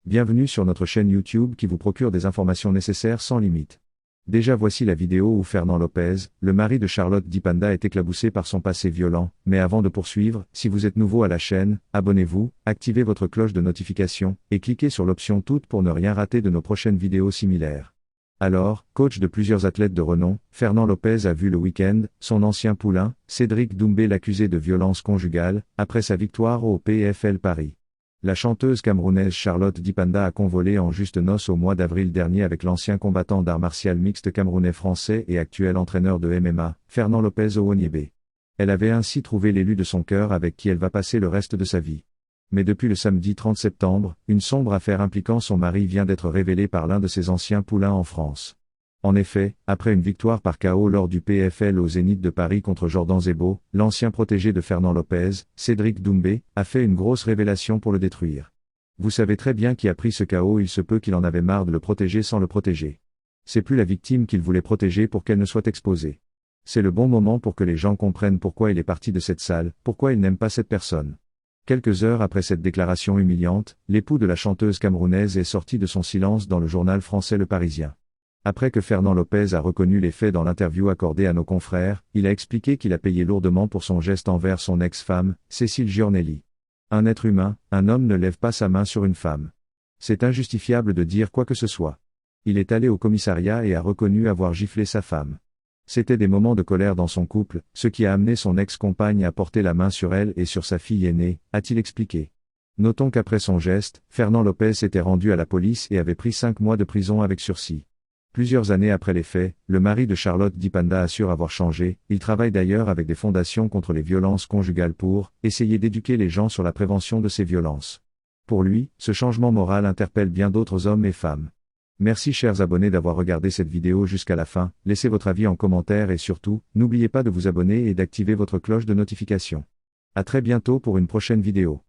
Bienvenue sur notre chaîne YouTube qui vous procure des informations nécessaires sans limite. Déjà voici la vidéo où Fernand Lopez, le mari de Charlotte Dipanda est éclaboussé par son passé violent, mais avant de poursuivre, si vous êtes nouveau à la chaîne, abonnez-vous, activez votre cloche de notification, et cliquez sur l'option toutes pour ne rien rater de nos prochaines vidéos similaires. Alors, coach de plusieurs athlètes de renom, Fernand Lopez a vu le week-end son ancien poulain, Cédric Doumbé l'accusé de violence conjugale, après sa victoire au PFL Paris. La chanteuse camerounaise Charlotte Dipanda a convolé en juste noces au mois d'avril dernier avec l'ancien combattant d'arts martiaux mixte camerounais français et actuel entraîneur de MMA, Fernand Lopez Owoniebe. Elle avait ainsi trouvé l'élu de son cœur avec qui elle va passer le reste de sa vie. Mais depuis le samedi 30 septembre, une sombre affaire impliquant son mari vient d'être révélée par l'un de ses anciens poulains en France. En effet, après une victoire par KO lors du PFL au Zénith de Paris contre Jordan Zebo, l'ancien protégé de Fernand Lopez, Cédric Doumbé, a fait une grosse révélation pour le détruire. Vous savez très bien qui a pris ce KO, il se peut qu'il en avait marre de le protéger sans le protéger. C'est plus la victime qu'il voulait protéger pour qu'elle ne soit exposée. C'est le bon moment pour que les gens comprennent pourquoi il est parti de cette salle, pourquoi il n'aime pas cette personne. Quelques heures après cette déclaration humiliante, l'époux de la chanteuse camerounaise est sorti de son silence dans le journal français Le Parisien. Après que Fernand Lopez a reconnu les faits dans l'interview accordée à nos confrères, il a expliqué qu'il a payé lourdement pour son geste envers son ex-femme, Cécile Giornelli. Un être humain, un homme ne lève pas sa main sur une femme. C'est injustifiable de dire quoi que ce soit. Il est allé au commissariat et a reconnu avoir giflé sa femme. C'était des moments de colère dans son couple, ce qui a amené son ex-compagne à porter la main sur elle et sur sa fille aînée, a-t-il expliqué. Notons qu'après son geste, Fernand Lopez s'était rendu à la police et avait pris 5 mois de prison avec sursis. Plusieurs années après les faits, le mari de Charlotte Dipanda assure avoir changé, il travaille d'ailleurs avec des fondations contre les violences conjugales pour essayer d'éduquer les gens sur la prévention de ces violences. Pour lui, ce changement moral interpelle bien d'autres hommes et femmes. Merci chers abonnés d'avoir regardé cette vidéo jusqu'à la fin, laissez votre avis en commentaire et surtout, n'oubliez pas de vous abonner et d'activer votre cloche de notification. À très bientôt pour une prochaine vidéo.